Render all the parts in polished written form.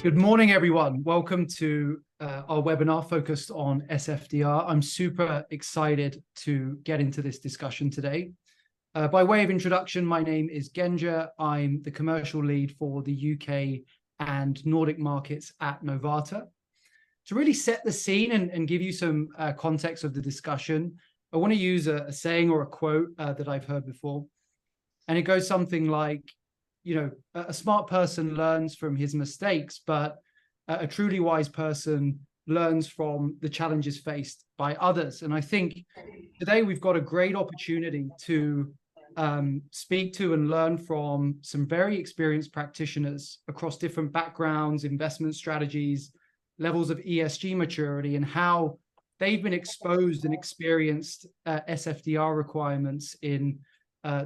Good morning, everyone. Welcome to our webinar focused on SFDR. I'm super excited to get into this discussion today. By way of introduction, my name is Genja. I'm the commercial lead for the UK and Nordic markets at Novata. To really set the scene and give you some context of the discussion, I want to use a saying or a quote that I've heard before. And it goes something like, you know, a smart person learns from his mistakes, but a truly wise person learns from the challenges faced by others. And I think today we've got a great opportunity to speak to and learn from some very experienced practitioners across different backgrounds, investment strategies, levels of ESG maturity, and how they've been exposed and experienced SFDR requirements in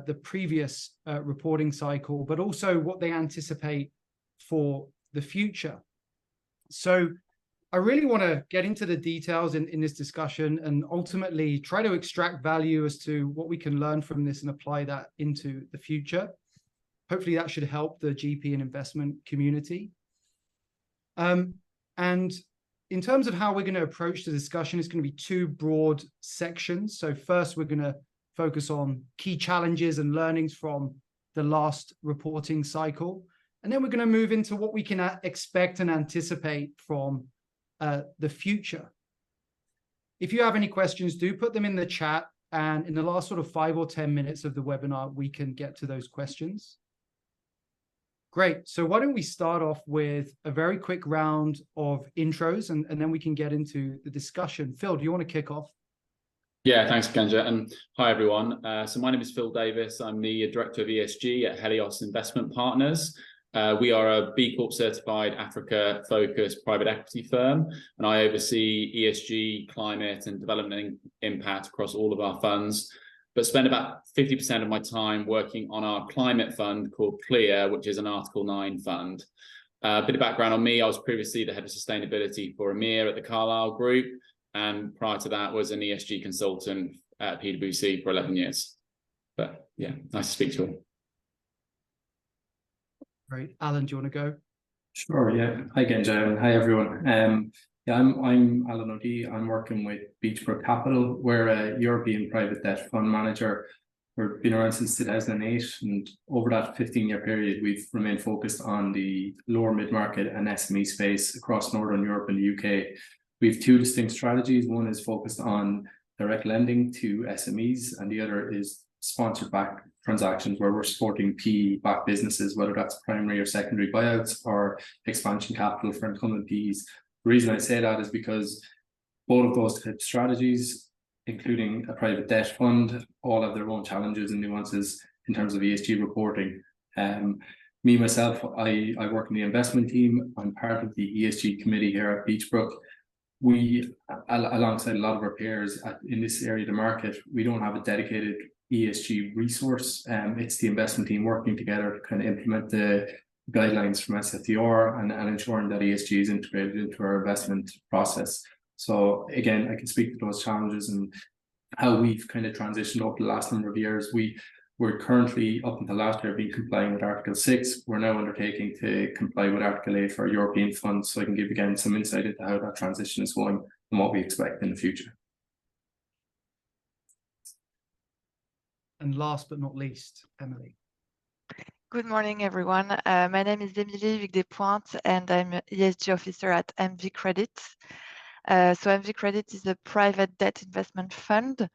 the previous reporting cycle, but also what they anticipate for the future. So I really want to get into the details in this discussion and ultimately try to extract value as to what we can learn from this and apply that into the future. Hopefully that should help the GP and investment community. And in terms of how we're going to approach the discussion, it's going to be two broad sections. So first, we're going to focus on key challenges and learnings from the last reporting cycle. And then we're going to move into what we can expect and anticipate from the future. If you have any questions, do put them in the chat. And in the last sort of 5 or 10 minutes of the webinar, we can get to those questions. Great. So why don't we start off with a very quick round of intros, and then we can get into the discussion. Phil, do you want to kick off? Yeah, thanks, Genja. And hi, everyone. So my name is Phil Davis. I'm the Director of ESG at Helios Investment Partners. We are a B Corp certified Africa-focused private equity firm, and I oversee ESG, climate, and development impact across all of our funds, but spend about 50% of my time working on our climate fund called CLEAR, which is an Article 9 fund. A bit of background on me: I was previously the head of sustainability for EMEA at the Carlyle Group, and prior to that was an ESG consultant at PwC for 11 years. But yeah, nice to speak to you all. Great. Alan, do you want to go? Sure, yeah. Hi, Genja. Hi, everyone. Yeah, I'm Alan O'Dea. I'm working with Beechbrook Capital. We're a European private debt fund manager. We've been around since 2008, and over that 15-year period, we've remained focused on the lower mid-market and SME space across Northern Europe and the UK. We have two distinct strategies. One is focused on direct lending to SMEs, and the other is sponsored back transactions where we're supporting PE-backed businesses, whether that's primary or secondary buyouts or expansion capital for incumbent PEs. The reason I say that is because both of those type of strategies, including a private debt fund, all have their own challenges and nuances in terms of ESG reporting. Me, myself, I work in the investment team. I'm part of the ESG committee here at Beechbrook. We, alongside a lot of our peers in this area of the market, we don't have a dedicated ESG resource. It's the investment team working together to kind of implement the guidelines from SFDR and ensuring that ESG is integrated into our investment process. So again, I can speak to those challenges and how we've kind of transitioned over the last number of years. We're currently, up until last year, been complying with Article 6. We're now undertaking to comply with Article 8 for European funds, so I can give again some insight into how that transition is going and what we expect in the future. And last but not least, Emily. Good morning, everyone. My name is Émilie Vic-Despointes, and I'm ESG officer at MV Credit. So MV Credit is a private debt investment fund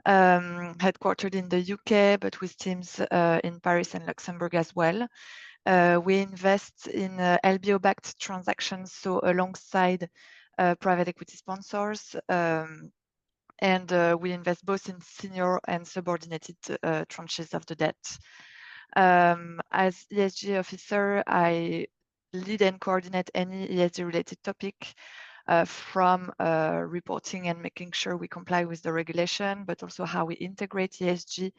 headquartered in the UK, but with teams in Paris and Luxembourg as well. We invest in LBO-backed transactions, so alongside private equity sponsors, and we invest both in senior and subordinated tranches of the debt. As ESG officer, I lead and coordinate any ESG-related topic, from reporting and making sure we comply with the regulation, but also how we integrate ESG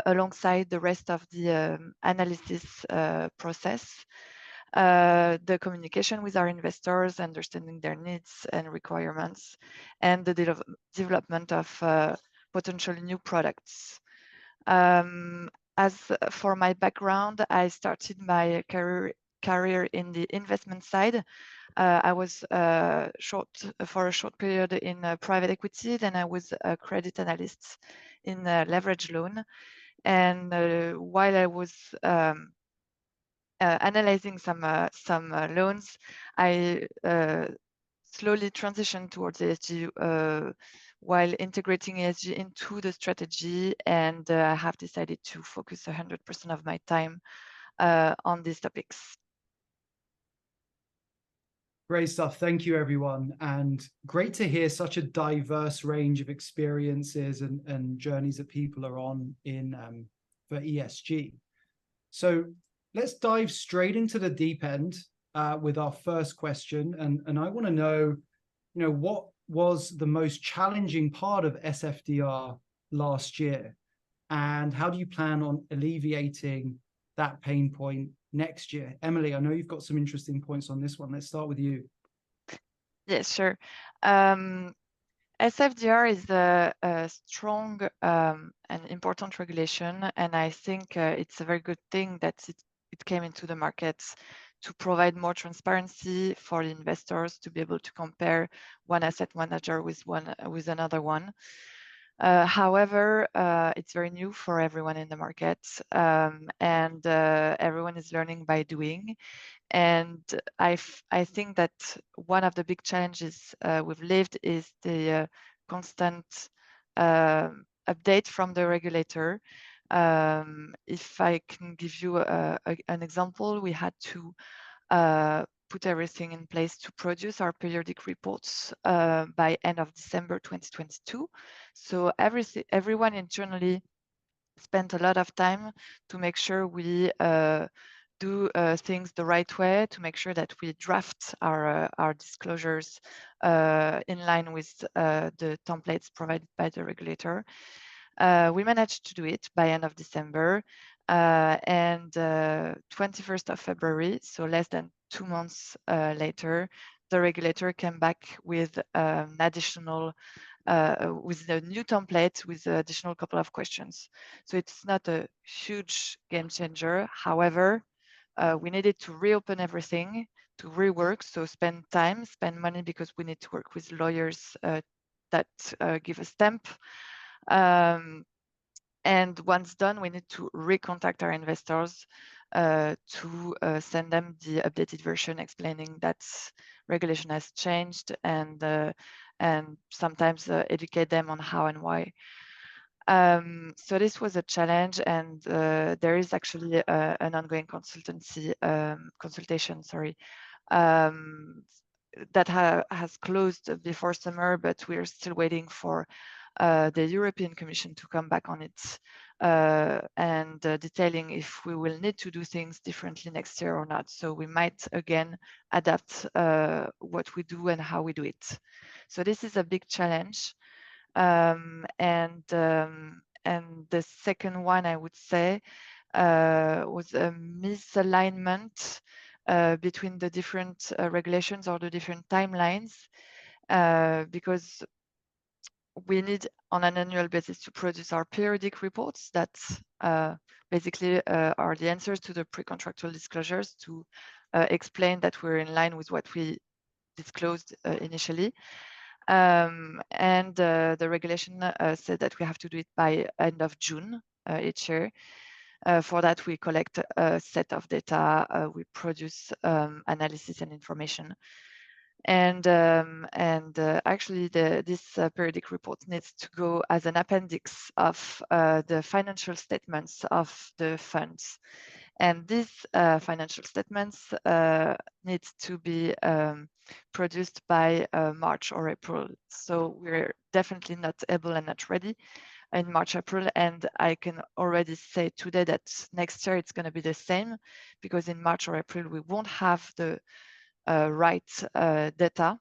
alongside the rest of the analysis process, the communication with our investors, understanding their needs and requirements, and the development of potential new products. As for my background, I started my career career in the investment side. I was for a short period in private equity, then I was a credit analyst in leverage loan. And while I was analyzing some loans, I slowly transitioned towards ESG while integrating ESG into the strategy, and I have decided to focus 100% of my time on these topics. Great stuff. Thank you, everyone. And great to hear such a diverse range of experiences and journeys that people are on in for ESG. So let's dive straight into the deep end with our first question. And I want to know, what was the most challenging part of SFDR last year? And how do you plan on alleviating that pain point next year? Emily, I know you've got some interesting points on this one. Let's start with you. Yes, sure. SFDR is a strong and important regulation, and I think it's a very good thing that it came into the markets to provide more transparency for the investors to be able to compare one asset manager with another one. However, it's very new for everyone in the market, and everyone is learning by doing. And I think that one of the big challenges we've lived is the constant update from the regulator. If I can give you an example, we had to put everything in place to produce our periodic reports by end of December 2022. So everyone internally spent a lot of time to make sure we do things the right way, to make sure that we draft our disclosures in line with the templates provided by the regulator. We managed to do it by end of December, and 21st of February, so less than 2 months later, the regulator came back with an additional with a new template with an additional couple of questions. So it's not a huge game changer. However, we needed to reopen everything, to rework, so spend time, spend money, because we need to work with lawyers that give a stamp. And once done, we need to recontact our investors to send them the updated version explaining that regulation has changed, and sometimes educate them on how and why. So this was a challenge, and there is actually an ongoing consultation, that has closed before summer, but we are still waiting for the European Commission to come back on it and detailing if we will need to do things differently next year or not. So we might again adapt what we do and how we do it. So this is a big challenge. And the second one, I would say, was a misalignment between the different regulations or the different timelines, because we need on an annual basis to produce our periodic reports that basically are the answers to the pre-contractual disclosures to explain that we're in line with what we disclosed initially. And the regulation said that we have to do it by end of June each year. For that, we collect a set of data, we produce analysis and information. And actually, this periodic report needs to go as an appendix of the financial statements of the funds. And these financial statements need to be produced by March or April. So we're definitely not able and not ready in March, April. And I can already say today that next year it's going to be the same, because in March or April, we won't have the right data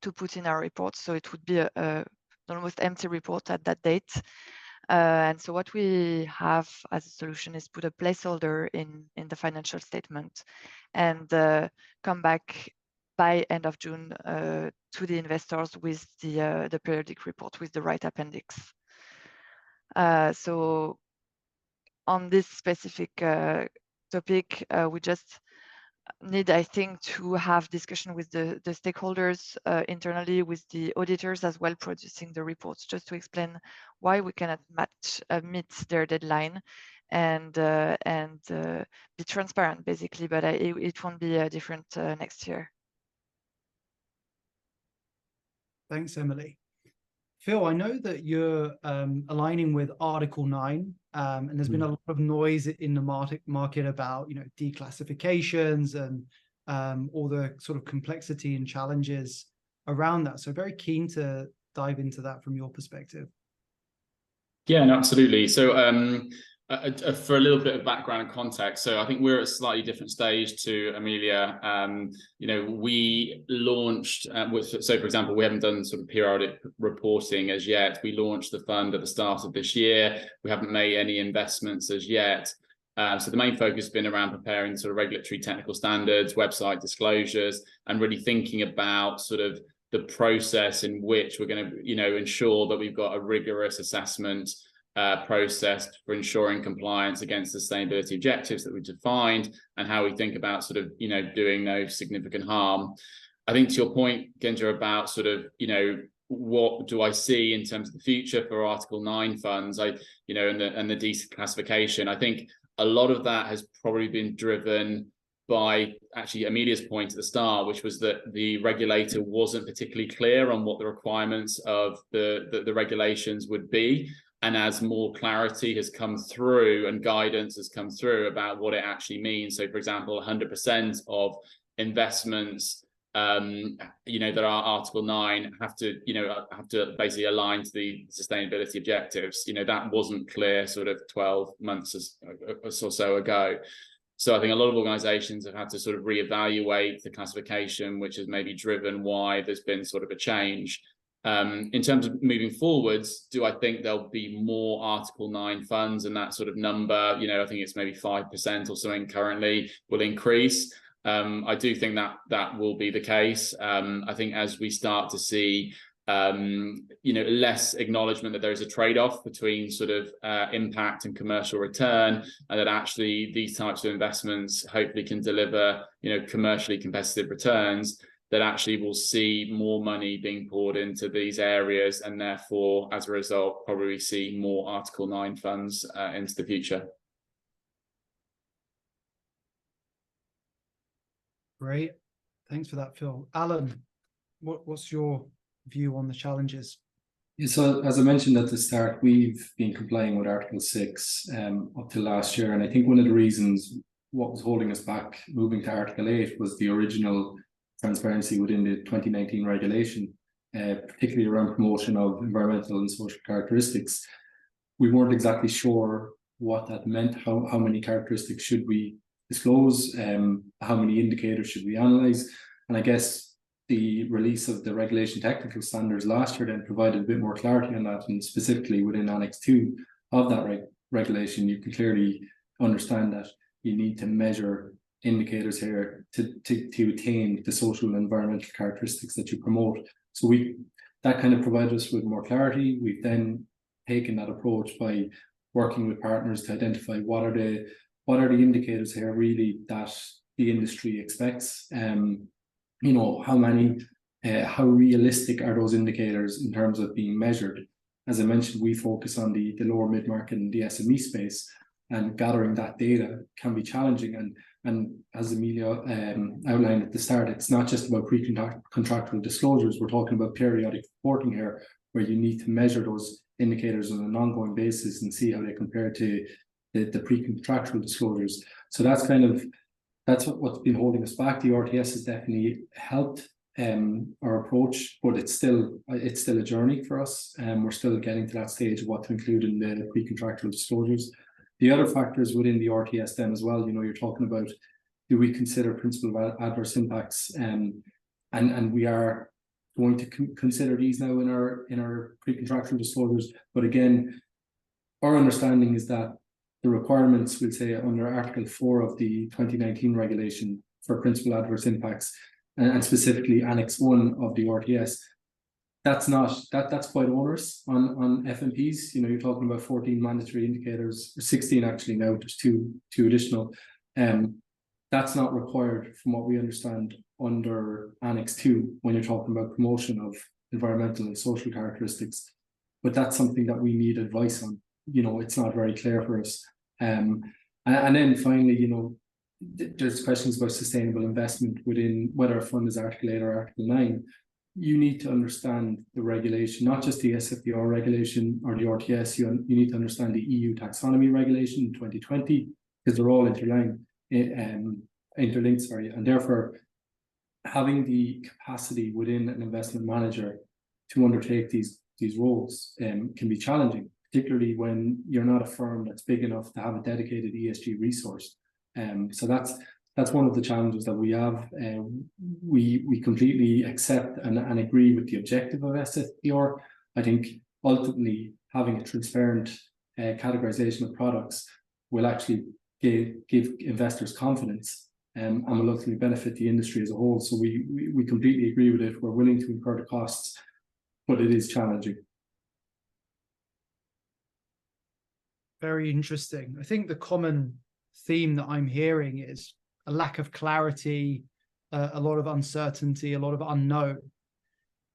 to put in our report. So it would be an almost empty report at that date. And so what we have as a solution is put a placeholder in the financial statement and come back by end of June to the investors with the periodic report with the right appendix. So on this specific topic, we just need, I think, to have discussion with the stakeholders internally, with the auditors as well, producing the reports, just to explain why we cannot meet their deadline, and be transparent, basically. But it won't be different next year. Thanks, Emily. Phil, I know that you're aligning with Article 9, and there's been a lot of noise in the market about, you know, declassifications and all the sort of complexity and challenges around that. So very keen to dive into that from your perspective. Yeah, no, absolutely. So for a little bit of background and context, so I think we're at a slightly different stage to Amelia. You know, we launched, so for example, we haven't done sort of periodic reporting as yet. We launched the fund at the start of this year. We haven't made any investments as yet. So the main focus has been around preparing sort of regulatory technical standards, website disclosures, and really thinking about sort of the process in which we're going to, you know, ensure that we've got a rigorous assessment process for ensuring compliance against sustainability objectives that we've defined, and how we think about sort of, you know, doing no significant harm. I think to your point, Genja, about sort of, you know, what do I see in terms of the future for Article 9 funds, you know, and the declassification, I think a lot of that has probably been driven by actually Amelia's point at the start, which was that the regulator wasn't particularly clear on what the requirements of the regulations would be. And as more clarity has come through and guidance has come through about what it actually means. So, for example, 100% of investments, you know, that are Article 9 have to basically align to the sustainability objectives. You know, that wasn't clear sort of 12 months or so ago. So I think a lot of organizations have had to sort of reevaluate the classification, which has maybe driven why there's been sort of a change. In terms of moving forwards, do I think there'll be more Article 9 funds, and that sort of number, you know, I think it's maybe 5% or something currently, will increase? I do think that will be the case. I think as we start to see, you know, less acknowledgement that there is a trade-off between sort of impact and commercial return, and that actually these types of investments hopefully can deliver, you know, commercially competitive returns, that actually will see more money being poured into these areas, and therefore, as a result, probably see more Article 9 funds into the future. Great. Thanks for that, Phil. Alan, what's your view on the challenges? Yeah, so as I mentioned at the start, we've been complying with Article 6 up to last year. And I think one of the reasons what was holding us back moving to Article 8 was the original transparency within the 2019 regulation, particularly around promotion of environmental and social characteristics. We weren't exactly sure what that meant, how many characteristics should we disclose, how many indicators should we analyze. And I guess the release of the regulation technical standards last year then provided a bit more clarity on that, and specifically within Annex 2 of that regulation, you can clearly understand that you need to measure indicators here to attain the social and environmental characteristics that you promote. So that kind of provided us with more clarity. We've then taken that approach by working with partners to identify what are the indicators here really that the industry expects. You know, how realistic are those indicators in terms of being measured? As I mentioned, we focus on the lower mid-market and the SME space, and gathering that data can be challenging. And as Amelia outlined at the start, it's not just about pre-contractual disclosures. We're talking about periodic reporting here, where you need to measure those indicators on an ongoing basis and see how they compare to the pre-contractual disclosures. So that's what's been holding us back. The RTS has definitely helped our approach, but it's still a journey for us, and we're still getting to that stage of what to include in the pre-contractual disclosures. The other factors within the RTS then as well, you know, you're talking about, do we consider principal adverse impacts, and we are going to consider these now in our pre-contractual disclosures. But again, our understanding is that the requirements, we'll say under Article 4 of the 2019 regulation for principal adverse impacts, and specifically Annex 1 of the RTS, that's quite onerous on FMPs. You know, you're talking about 14 mandatory indicators, or 16 actually now, just two additional. that's not required from what we understand under Annex 2 when you're talking about promotion of environmental and social characteristics. But that's something that we need advice on. It's not very clear for us. And then finally, there's questions about sustainable investment within whether a fund is Article 8 or Article 9. You need to understand the regulation, not just the SFDR regulation or the RTS. You need to understand the EU taxonomy regulation in 2020, because they're all interlinked, and therefore having the capacity within an investment manager to undertake these roles can be challenging, particularly when you're not a firm that's big enough to have a dedicated ESG resource. So that's one of the challenges that we have. We completely accept and agree with the objective of SFDR. I think ultimately having a transparent categorization of products will actually give investors confidence and will ultimately benefit the industry as a whole. So we completely agree with it. We're willing to incur the costs, but it is challenging. Very interesting. I think the common theme that I'm hearing is a lack of clarity, a lot of uncertainty, a lot of unknown.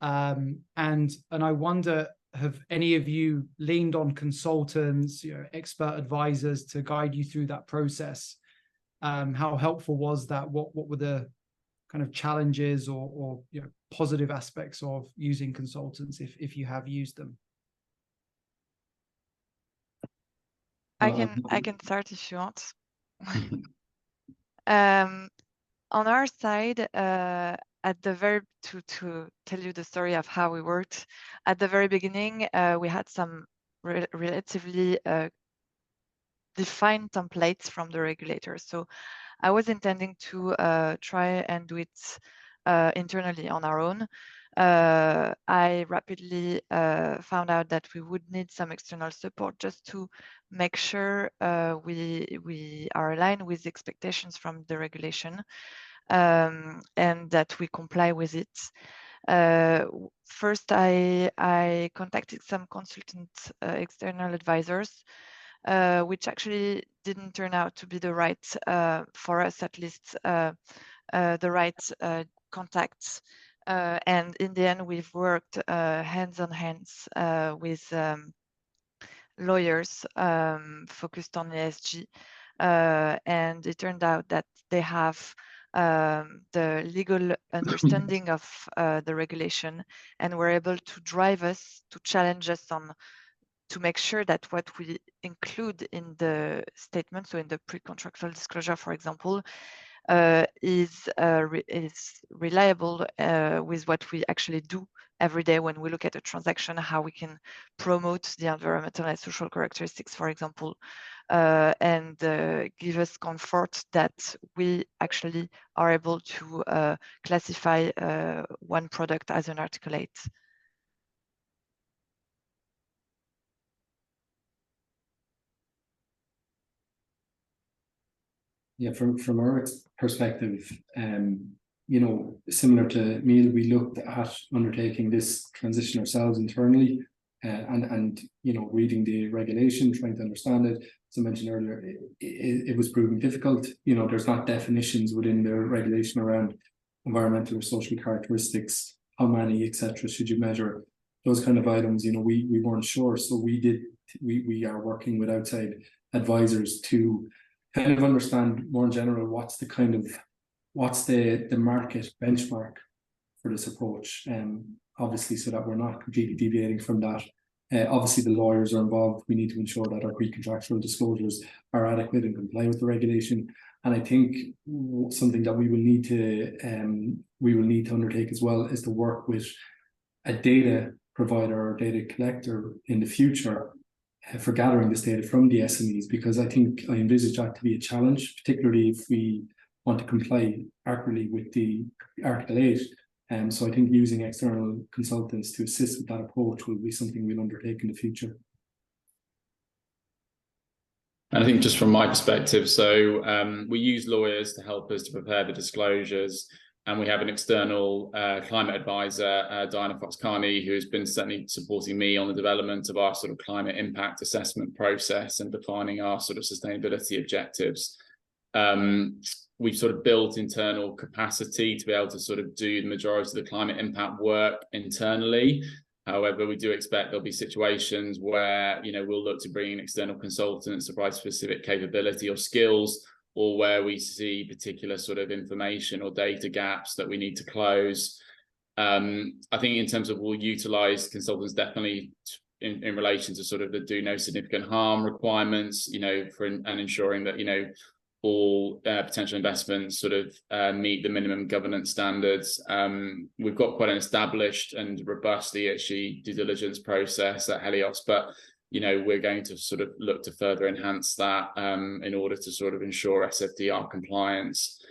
And I wonder, have any of you leaned on consultants, expert advisors to guide you through that process? How helpful was that? What were the kind of challenges or positive aspects of using consultants if you have used them? I can start if you want. On our side, at the very to tell you the story of how we worked at the very beginning, we had some relatively defined templates from the regulators. So I was intending to try and do it internally on our own. I rapidly found out that we would need some external support just to make sure we are aligned with the expectations from the regulation, and that we comply with it. First, I contacted some consultant external advisors, which actually didn't turn out to be the right, for us at least, the right contacts. And in the end, we've worked hands on hands with lawyers focused on ESG. And it turned out that they have the legal understanding of the regulation and were able to drive us, to challenge us on, to make sure that what we include in the statement, so in the pre-contractual disclosure, for example, is reliable with what we actually do every day when we look at a transaction, how we can promote the environmental and social characteristics, for example, and give us comfort that we actually are able to classify one product as an Article 8. Yeah, from our perspective, similar to Neil, we looked at undertaking this transition ourselves internally, and reading the regulation, trying to understand it. As I mentioned earlier, it was proving difficult. There's not definitions within the regulation around environmental or social characteristics, how many, etc. should you measure, those kind of items. We weren't sure, so we are working with outside advisors to kind of understand more in general what's the market benchmark for this approach, obviously, so that we're not completely deviating from that. Obviously, the lawyers are involved. We need to ensure that our pre-contractual disclosures are adequate and comply with the regulation. And I think something that we will need to undertake as well is to work with a data provider or data collector in the future for gathering this data from the SMEs, because I envisage that to be a challenge, particularly if we want to comply accurately with the Article 8. So I think using external consultants to assist with that approach will be something we'll undertake in the future. And I think just from my perspective, so we use lawyers to help us to prepare the disclosures. And we have an external climate advisor, Diana Fox-Carney, who has been certainly supporting me on the development of our sort of climate impact assessment process and defining our sort of sustainability objectives. We've sort of built internal capacity to be able to sort of do the majority of the climate impact work internally. However, we do expect there'll be situations where, you know, we'll look to bring in external consultants to provide specific capability or skills, or where we see particular sort of information or data gaps that we need to close. I think in terms of we'll utilize consultants definitely in relation to sort of the do no significant harm requirements, you know, and ensuring that, you know, all potential investments sort of meet the minimum governance standards. We've got quite an established and robust ESG due diligence process at Helios, but, you know, we're going to sort of look to further enhance that in order to sort of ensure SFDR compliance.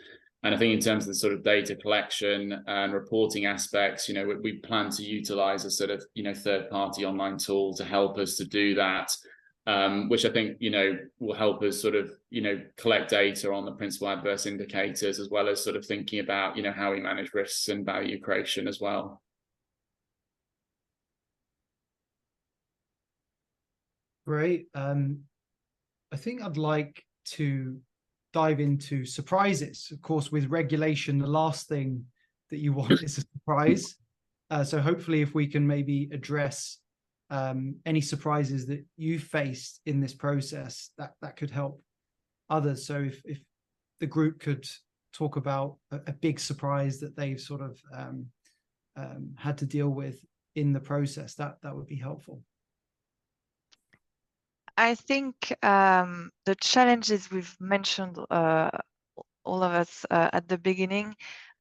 And I think in terms of the sort of data collection and reporting aspects, you know, we plan to utilize a sort of, you know, third-party online tool to help us to do that. Which I think, you know, will help us sort of, you know, collect data on the principal adverse indicators, as well as sort of thinking about, you know, how we manage risks and value creation as well. Great. I think I'd like to dive into surprises. Of course, with regulation, the last thing that you want is a surprise. So hopefully if we can maybe address any surprises that you faced in this process, that could help others. So if the group could talk about a big surprise that they've sort of had to deal with in the process, that would be helpful. I think the challenges we've mentioned, all of us at the beginning,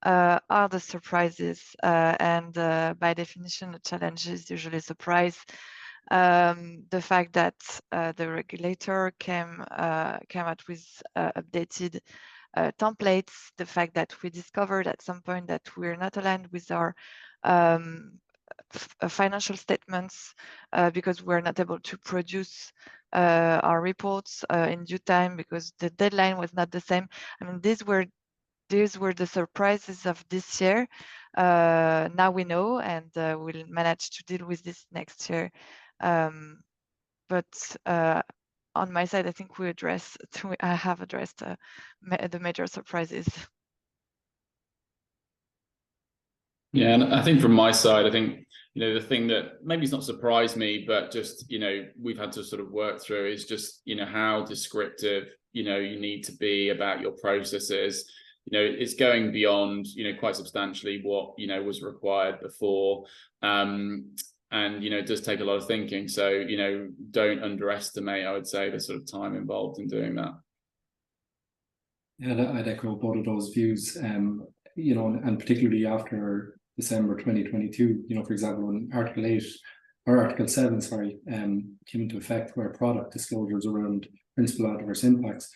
are the surprises, and by definition, a challenge is usually a surprise. The fact that the regulator came out with updated templates, the fact that we discovered at some point that we're not aligned with our financial statements because we're not able to produce our reports in due time because the deadline was not the same. I mean, these were the surprises of this year. Now we know, and we'll manage to deal with this next year. But on my side, I think I have addressed the major surprises. Yeah, and I think from my side, I think, you know, the thing that maybe it's not surprised me, but just, you know, we've had to sort of work through is just, you know, how descriptive, you know, you need to be about your processes. You know, it's going beyond, you know, quite substantially what, you know, was required before. And, you know, it does take a lot of thinking. So, you know, don't underestimate, I would say, the sort of time involved in doing that. Yeah, I'd echo both of those views, you know, and particularly after December 2022, you know, for example, when Article 7, came into effect, where product disclosures around principal adverse impacts,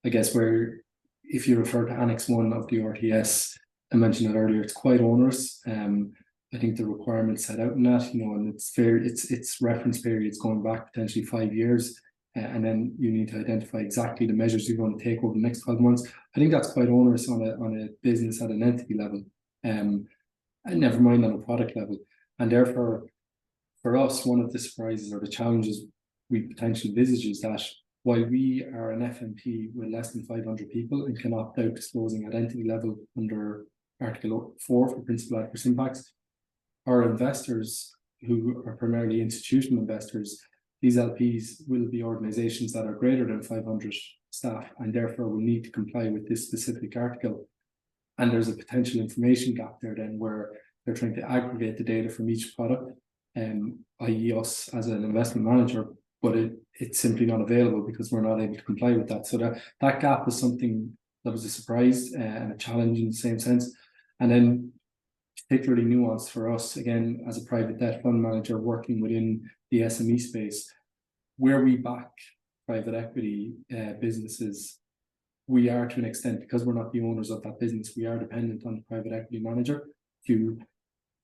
I guess, where if you refer to Annex 1 of the RTS, I mentioned it earlier, it's quite onerous. I think the requirements set out in that, you know, and it's reference periods going back potentially 5 years, and then you need to identify exactly the measures you're going to take over the next 12 months. I think that's quite onerous on a business at an entity level, and never mind on a product level. And therefore, for us, one of the surprises or the challenges we potentially envisage is that while we are an FMP with less than 500 people and can opt out disclosing at entity level under Article 4 for principal adverse impacts, our investors, who are primarily institutional investors, these LPs will be organizations that are greater than 500 staff, and therefore will need to comply with this specific article. And there's a potential information gap there then, where they're trying to aggregate the data from each product, i.e. us as an investment manager, but it's simply not available because we're not able to comply with that. So that gap was something that was a surprise and a challenge in the same sense. And then particularly nuanced for us, again, as a private debt fund manager working within the SME space, where we back private equity businesses, we are, to an extent, because we're not the owners of that business, we are dependent on the private equity manager to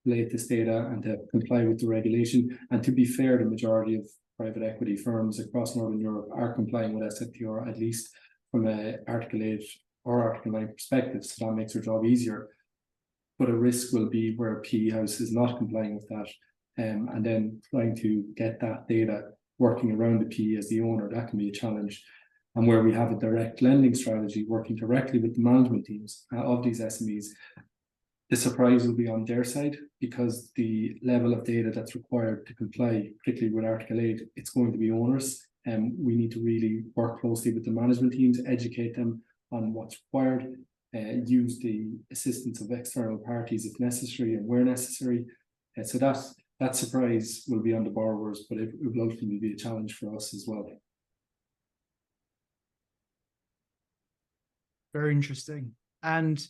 collate this data and to comply with the regulation. And to be fair, the majority of private equity firms across Northern Europe are complying with SFDR, at least from an Article 8 or Article 9 perspective, so that makes our job easier. But a risk will be where a PE house is not complying with that, and then trying to get that data working around the PE as the owner, that can be a challenge. and where we have a direct lending strategy working directly with the management teams of these SMEs, the surprise will be on their side, because the level of data that's required to comply, particularly with Article 8, it's going to be onerous. And we need to really work closely with the management teams, educate them on what's required, use the assistance of external parties if necessary and where necessary. So that surprise will be on the borrowers, but it will ultimately be a challenge for us as well. Very interesting. And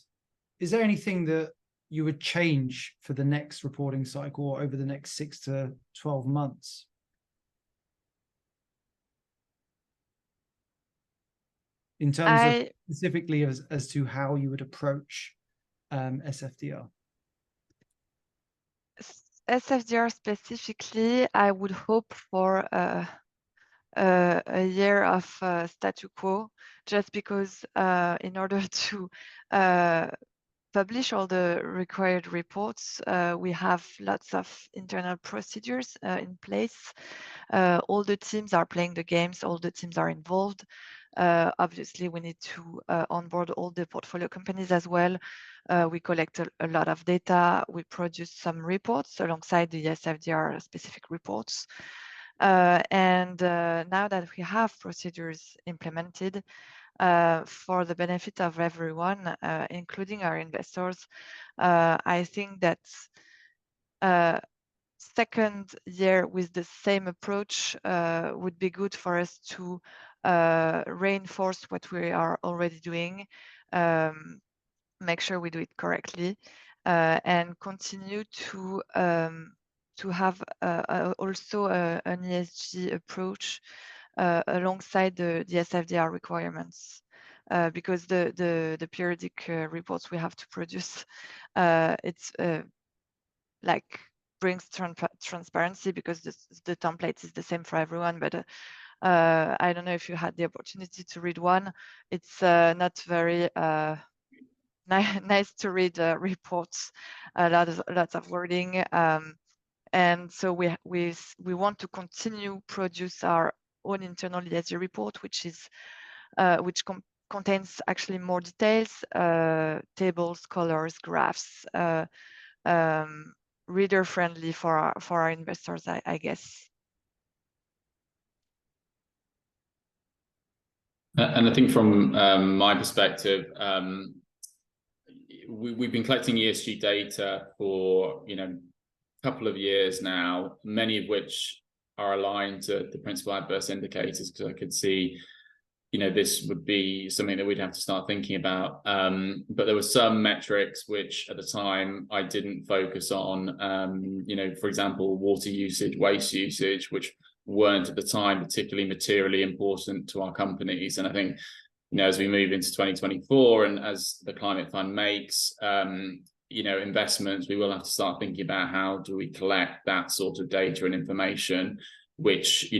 is there anything that you would change for the next reporting cycle or over the next 6 to 12 months? In terms of specifically as to how you would approach SFDR? SFDR specifically, I would hope for a year of statu quo, just because in order to publish all the required reports, we have lots of internal procedures in place. All the teams are playing the games, all the teams are involved. Obviously, we need to onboard all the portfolio companies as well. We collect a lot of data. We produce some reports alongside the SFDR specific reports. And now that we have procedures implemented, for the benefit of everyone, including our investors, I think that second year with the same approach would be good for us to reinforce what we are already doing, make sure we do it correctly, and continue to have also an ESG approach alongside the SFDR requirements, because the periodic reports we have to produce, it's like brings transparency, because the template is the same for everyone. But I don't know if you had the opportunity to read one. It's not very nice to read reports, lots of wording, and so we want to continue produce our own internal ESG report, which contains actually more details, tables, colors, graphs, reader friendly for our investors, I guess. And I think from my perspective, we've been collecting ESG data for a couple of years now, many of which are aligned to the principal adverse indicators, because I could see this would be something that we'd have to start thinking about. But there were some metrics which at the time I didn't focus on, for example, water usage, waste usage, which weren't at the time particularly materially important to our companies. And I think, as we move into 2024 and as the Climate Fund makes, investments, we will have to start thinking about how do we collect that sort of data and information, which,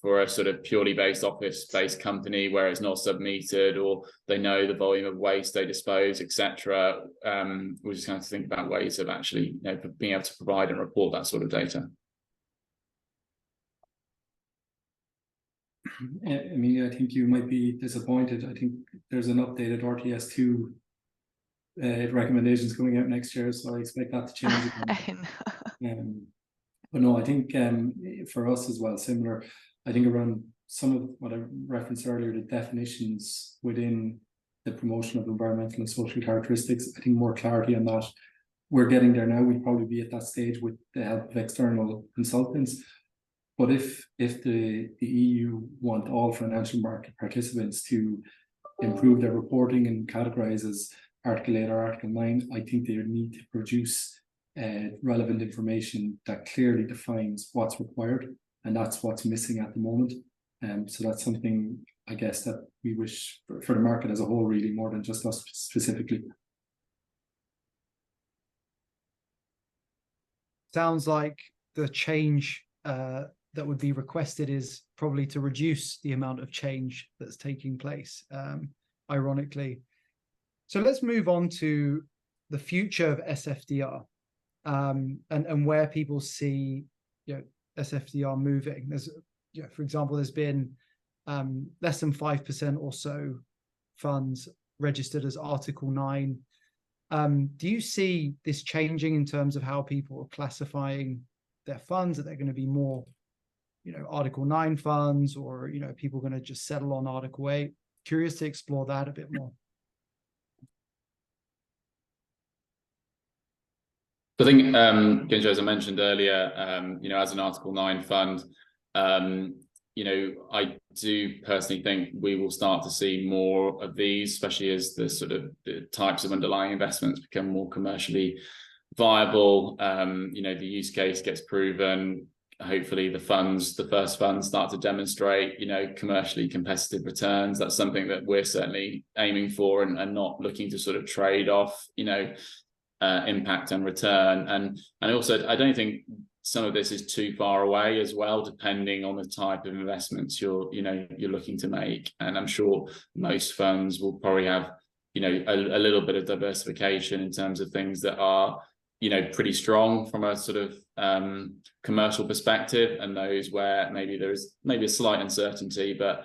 for a sort of purely based office-based company where it's not submetered or they know the volume of waste they dispose, etc., we're just going to think about ways of actually, being able to provide and report that sort of data. I mean, I think you might be disappointed. I think there's an updated RTS2 recommendations coming out next year, so I expect that to change again. But no, I think for us as well, similar, I think around some of what I referenced earlier, the definitions within the promotion of environmental and social characteristics, I think more clarity on that. We're getting there now. We'll probably be at that stage with the help of external consultants. But if the EU want all financial market participants to improve their reporting and categorize as Article 8 or Article 9, I think they need to produce relevant information that clearly defines what's required, and that's what's missing at the moment. So that's something, I guess, that we wish for the market as a whole, really, more than just us specifically. Sounds like the change that would be requested is probably to reduce the amount of change that's taking place, ironically. So let's move on to the future of SFDR, and where people see SFDR moving. There's, for example, there's been less than 5% or so funds registered as Article 9. Do you see this changing in terms of how people are classifying their funds? Are there going to be more, Article 9 funds, or, people going to just settle on Article 8? Curious to explore that a bit more. I think, Genjo, as I mentioned earlier, as an Article 9 fund, I do personally think we will start to see more of these, especially as the types of underlying investments become more commercially viable. The use case gets proven. Hopefully the first funds start to demonstrate, commercially competitive returns. That's something that we're certainly aiming for, and not looking to sort of trade off, impact and return. And also, I don't think some of this is too far away as well, depending on the type of investments you're looking to make. And I'm sure most funds will probably have, a little bit of diversification in terms of things that are, pretty strong from a sort of commercial perspective, and those where maybe there's a slight uncertainty, but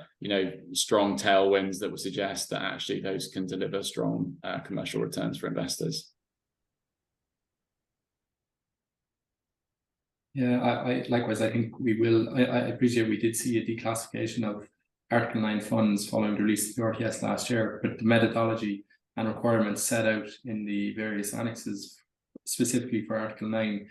strong tailwinds that would suggest that actually those can deliver strong commercial returns for investors. Yeah, I likewise, I think we will. I appreciate we did see a declassification of Article 9 funds following the release of the RTS last year, but the methodology and requirements set out in the various annexes specifically for Article 9,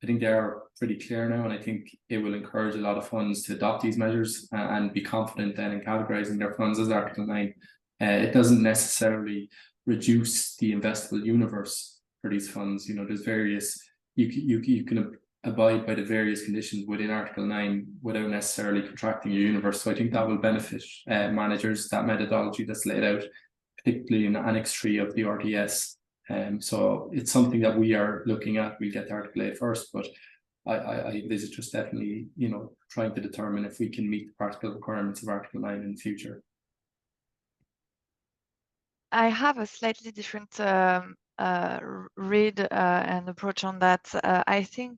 I think they are pretty clear now, and I think it will encourage a lot of funds to adopt these measures and be confident then in categorizing their funds as Article 9. It doesn't necessarily reduce the investable universe for these funds. There's various, you can abide by the various conditions within Article 9 without necessarily contracting your universe. So I think that will benefit managers, that methodology that's laid out, particularly in Annex 3 of the RTS. So it's something that we are looking at. We'll get to Article 8 first, but I envisage just definitely, trying to determine if we can meet the practical requirements of Article 9 in the future. I have a slightly different read and approach on that. I think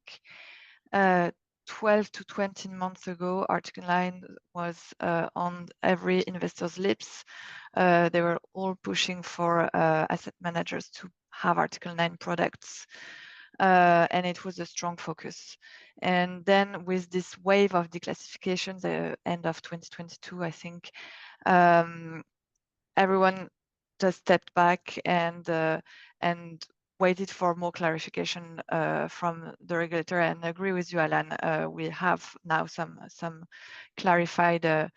12 to 20 months ago, Article 9 was on every investor's lips. They were all pushing for asset managers to have Article 9 products, and it was a strong focus. And then with this wave of declassification, the end of 2022, I think everyone just stepped back and waited for more clarification from the regulator. And I agree with you, Alan. We have now some clarified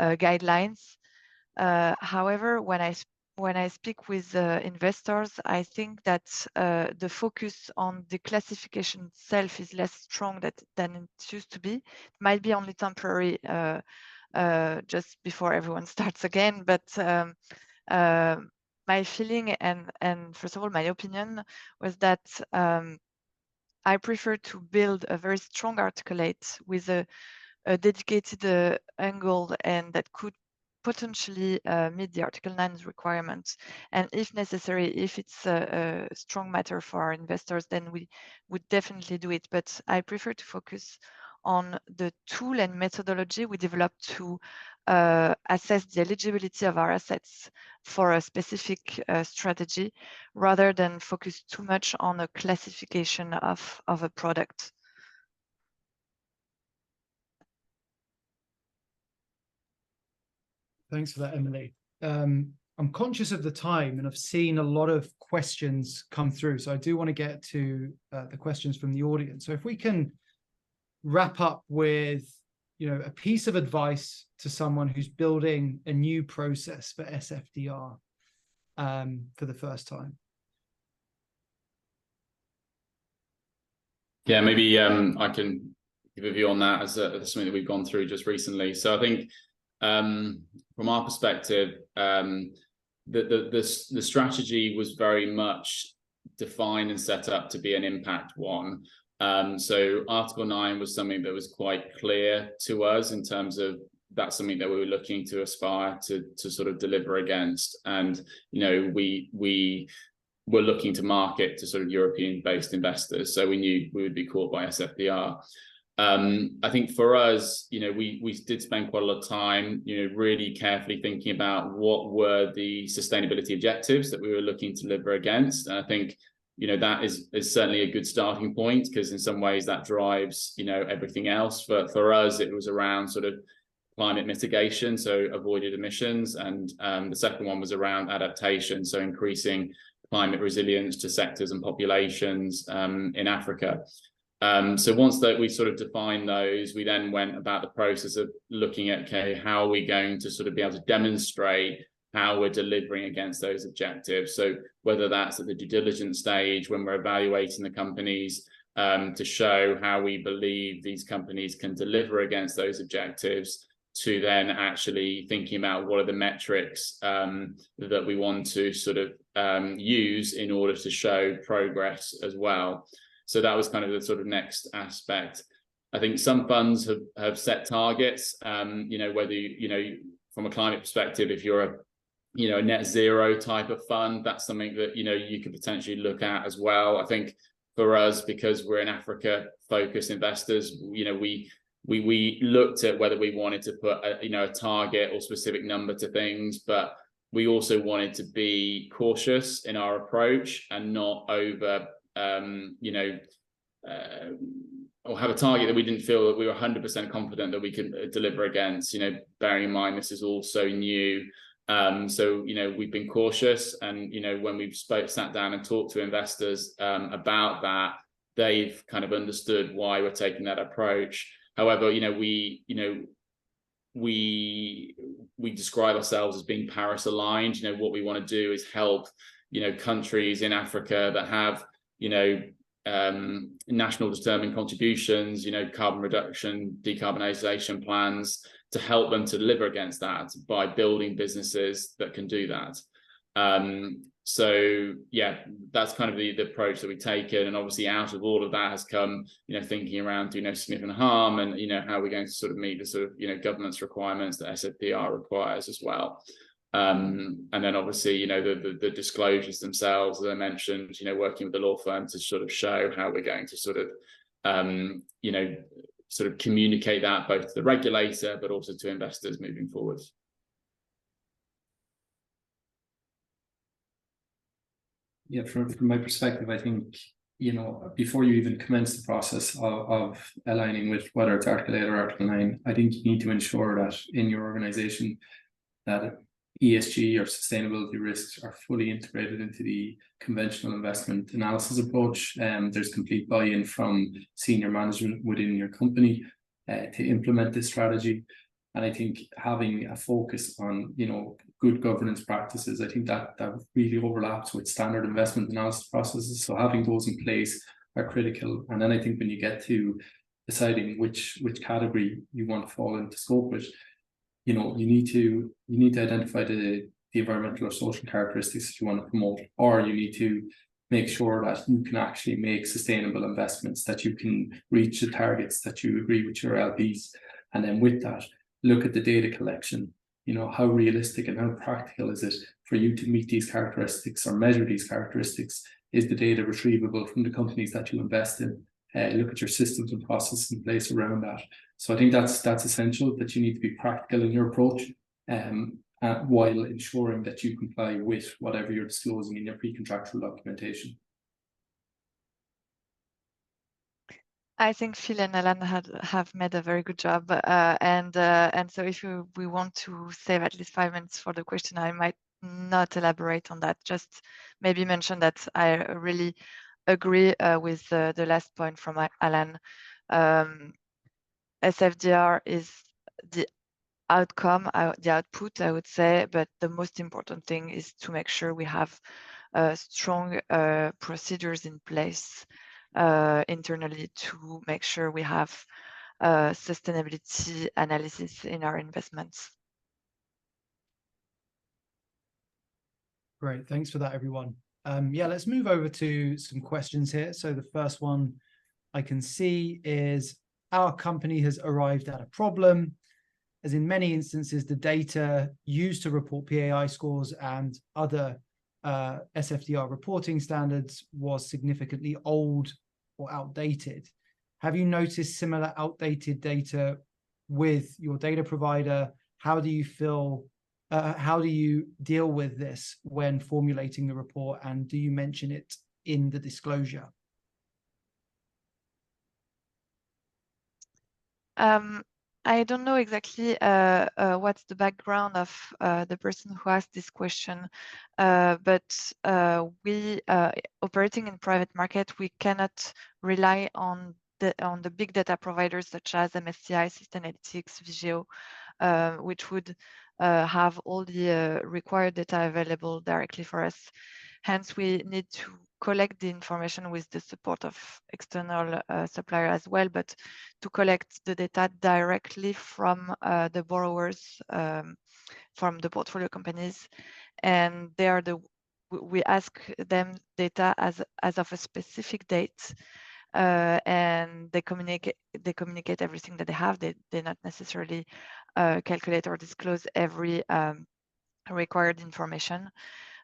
guidelines. However, when I speak with investors, I think that the focus on the classification itself is less strong than it used to be. It might be only temporary, just before everyone starts again. But my feeling and first of all, my opinion was that I prefer to build a very strong Article 8 with a dedicated angle, and that could potentially meet the Article 9's requirements. And if necessary, if it's a strong matter for our investors, then we would definitely do it. But I prefer to focus on the tool and methodology we developed to assess the eligibility of our assets for a specific strategy, rather than focus too much on a classification of a product. Thanks for that, Emily. I'm conscious of the time, and I've seen a lot of questions come through, so I do want to get to the questions from the audience. So if we can wrap up with a piece of advice to someone who's building a new process for SFDR for the first time. Yeah, maybe I can give a view on that as something that we've gone through just recently. So I think from our perspective, the strategy was very much defined and set up to be an impact one. So Article 9 was something that was quite clear to us in terms of that's something that we were looking to aspire to sort of deliver against. And we were looking to market to sort of European-based investors, so we knew we would be caught by SFDR. I think for us, we did spend quite a lot of time, really carefully thinking about what were the sustainability objectives that we were looking to deliver against. And I think, that is certainly a good starting point, because in some ways that drives, everything else. For us, it was around sort of climate mitigation, so avoided emissions. And the second one was around adaptation, so increasing climate resilience to sectors and populations in Africa. So once that we sort of defined those, we then went about the process of looking at, okay, how are we going to sort of be able to demonstrate how we're delivering against those objectives? So whether that's at the due diligence stage, when we're evaluating the companies, to show how we believe these companies can deliver against those objectives, to then actually thinking about what are the metrics that we want to sort of use in order to show progress as well. So that was kind of the sort of next aspect. I think some funds have set targets, whether from a climate perspective, if you're a net zero type of fund, that's something that you could potentially look at as well. I think for us, because we're in Africa focused investors, we looked at whether we wanted to put a target or specific number to things, but we also wanted to be cautious in our approach and not over or have a target that we didn't feel that we were 100% confident that we could deliver against, bearing in mind this is all so new. So we've been cautious, and when we've sat down and talked to investors about that, they've kind of understood why we're taking that approach. However, we describe ourselves as being Paris aligned. What we want to do is help countries in Africa that have national determined contributions, carbon reduction, decarbonization plans, to help them to deliver against that by building businesses that can do that. So yeah, that's kind of the approach that we've taken. And obviously out of all of that has come, thinking around do no significant harm, and how we're going to sort of meet the sort of governance requirements that SFDR requires as well. And then obviously, the disclosures themselves, as I mentioned, working with the law firm to sort of show how we're going to sort of, sort of communicate that both to the regulator, but also to investors moving forward. Yeah, from my perspective, I think, before you even commence the process of aligning with whether it's Article 8 or Article 9, I think you need to ensure that in your organization that ESG or sustainability risks are fully integrated into the conventional investment analysis approach. There's complete buy-in from senior management within your company to implement this strategy. And I think having a focus on, good governance practices, I think that really overlaps with standard investment analysis processes. So having those in place are critical. And then I think when you get to deciding which category you want to fall into scope with, you need to identify the environmental or social characteristics that you want to promote, or you need to make sure that you can actually make sustainable investments, that you can reach the targets that you agree with your LPs. And then with that, look at the data collection. How realistic and how practical is it for you to meet these characteristics or measure these characteristics? Is the data retrievable from the companies that you invest in? Look at your systems and processes in place around that. So I think that's essential, that you need to be practical in your approach, while ensuring that you comply with whatever you're disclosing in your pre-contractual documentation. I think Phil and Alan have made a very good job, and so if we want to save at least 5 minutes for the question, I might not elaborate on that. Just maybe mention that I really agree with the last point from Alan. SFDR is the outcome, the output, I would say, but the most important thing is to make sure we have strong procedures in place internally to make sure we have sustainability analysis in our investments. Great, thanks for that, everyone. Yeah, let's move over to some questions here. So the first one I can see is, our company has arrived at a problem, as in many instances, the data used to report PAI scores and other SFDR reporting standards was significantly old or outdated. Have you noticed similar outdated data with your data provider? How do you feel? How do you deal with this when formulating the report, and do you mention it in the disclosure? I don't know exactly what's the background of the person who asked this question, but we operating in private market, we cannot rely on the big data providers such as MSCI, Sustainalytics, Vigeo, which would have all the required data available directly for us. Hence, we need to collect the information with the support of external supplier as well, but to collect the data directly from the borrowers, from the portfolio companies, and they are we ask them data as of a specific date, and they communicate everything that they have. They not necessarily calculate or disclose every required information.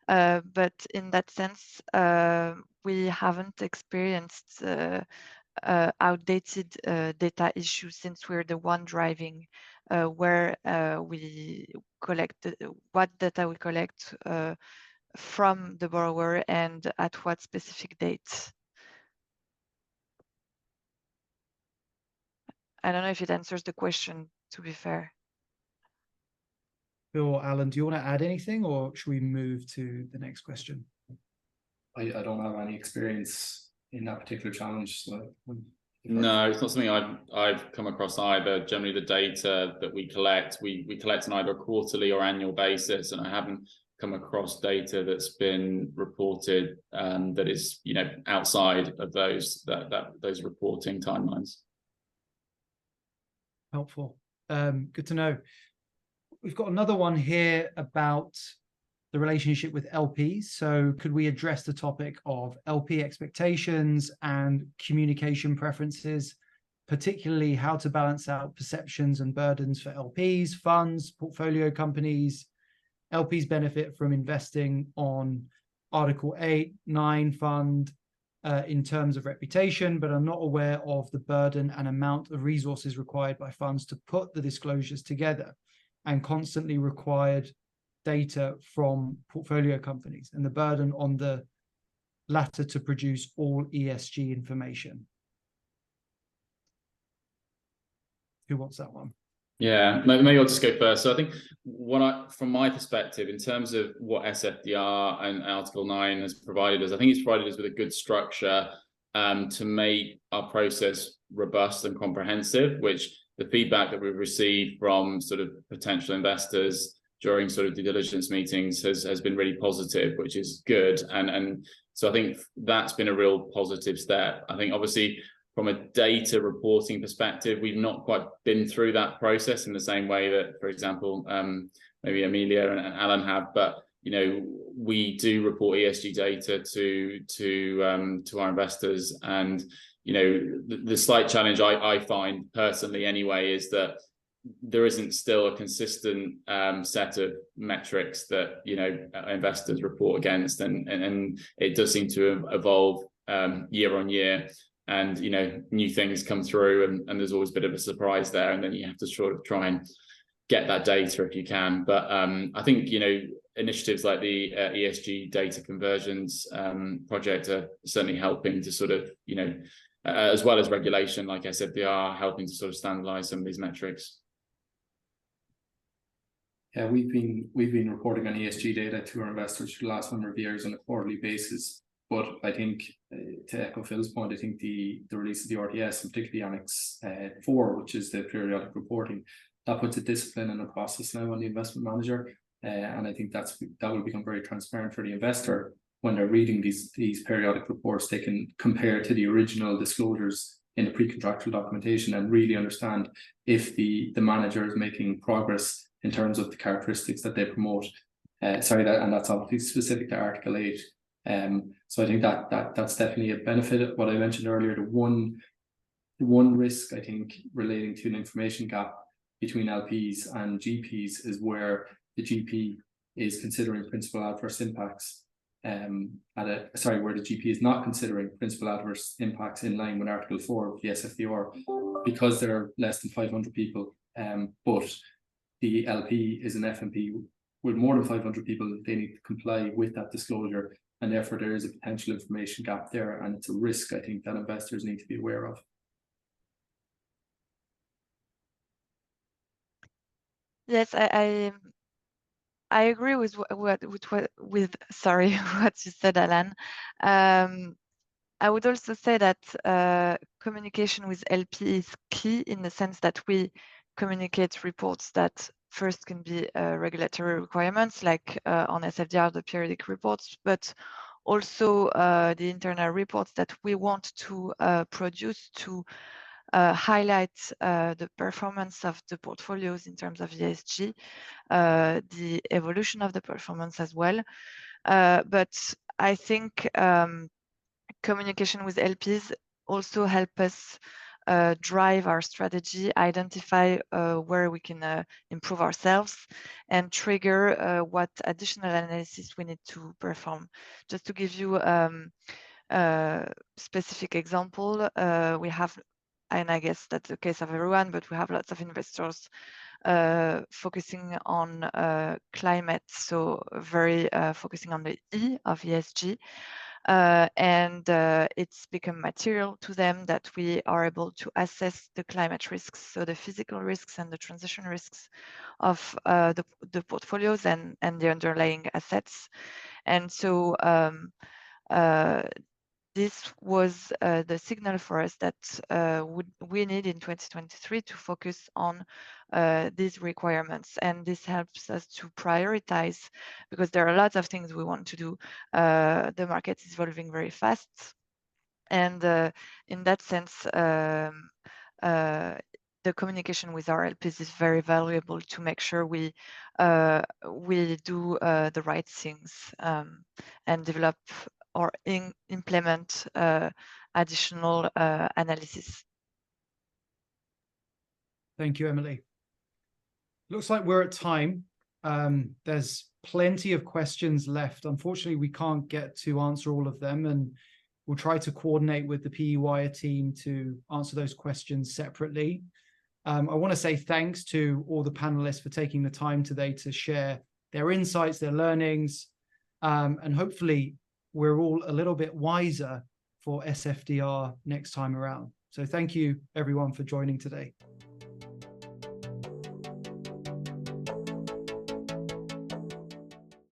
But in that sense, we haven't experienced outdated data issues, since we're the one driving where we collect what data we collect from the borrower and at what specific dates. I don't know if it answers the question, to be fair. Phil or Alan, do you want to add anything, or should we move to the next question? I don't have any experience in that particular challenge. So no, it's not something I've come across either. Generally, the data that we collect on either a quarterly or annual basis, and I haven't come across data that's been reported that is, you know, outside of those reporting timelines. Helpful. Good to know. We've got another one here about the relationship with LPs. So could we address the topic of LP expectations and communication preferences, particularly how to balance out perceptions and burdens for LPs, funds, portfolio companies? LPs benefit from investing on Article 8, 9 fund in terms of reputation, but are not aware of the burden and amount of resources required by funds to put the disclosures together, and constantly required data from portfolio companies, and the burden on the latter to produce all ESG information. Who wants that one? Yeah, maybe I'll just go first. So I think from my perspective, in terms of what SFDR and Article 9 has provided us, I think it's provided us with a good structure to make our process robust and comprehensive, which the feedback that we've received from sort of potential investors during sort of due diligence meetings has been really positive, which is good. And so I think that's been a real positive step. I think obviously from a data reporting perspective, we've not quite been through that process in the same way that, for example, maybe Amelia and Alan have, but you know, we do report ESG data to our investors. And you know, the slight challenge I find personally anyway is that there isn't still a consistent set of metrics that, you know, investors report against, and it does seem to evolve year on year, and you know, new things come through, and there's always a bit of a surprise there, and then you have to sort of try and get that data if you can. But I think, you know, initiatives like the ESG data conversions project are certainly helping to sort of, you know, as well as regulation, like I said, they are helping to sort of standardize some of these metrics. Yeah, we've been reporting on ESG data to our investors for the last number of years on a quarterly basis. But I think, to echo Phil's point, I think the release of the RTS, and particularly Annex 4, which is the periodic reporting, that puts a discipline and a process now on the investment manager. And I think that will become very transparent for the investor. When they're reading these periodic reports, they can compare to the original disclosures in the pre-contractual documentation and really understand if the manager is making progress in terms of the characteristics that they promote. And that's obviously specific to Article 8. So I think that's definitely a benefit. What I mentioned earlier, the one risk I think relating to an information gap between LPs and GPs is where the GP is considering principal adverse impacts where the GP is not considering principal adverse impacts in line with Article 4 of the SFDR, because there are less than 500 people, but the LP is an FMP with more than 500 people, they need to comply with that disclosure, and therefore there is a potential information gap there, and it's a risk I think that investors need to be aware of. Yes, I agree with what you said, Alan. I would also say that communication with LP is key, in the sense that we communicate reports that first can be regulatory requirements, like on SFDR, the periodic reports, but also the internal reports that we want to produce to highlight the performance of the portfolios in terms of ESG, the evolution of the performance as well. But I think communication with LPs also help us drive our strategy, identify where we can improve ourselves, and trigger what additional analysis we need to perform. Just to give you a specific example, we have, and I guess that's the case of everyone, but we have lots of investors focusing on climate, so very focusing on the E of ESG. And it's become material to them that we are able to assess the climate risks, so the physical risks and the transition risks of the portfolios and the underlying assets. And so this was the signal for us that we need in 2023 to focus on these requirements. And this helps us to prioritize, because there are lots of things we want to do. The market is evolving very fast. And in that sense, the communication with our LPs is very valuable to make sure we do the right things and develop or implement additional analysis. Thank you, Emily. Looks like we're at time. There's plenty of questions left. Unfortunately, we can't get to answer all of them, and we'll try to coordinate with the PE Wire team to answer those questions separately. I want to say thanks to all the panelists for taking the time today to share their insights, their learnings, and hopefully we're all a little bit wiser for SFDR next time around. So thank you everyone for joining today.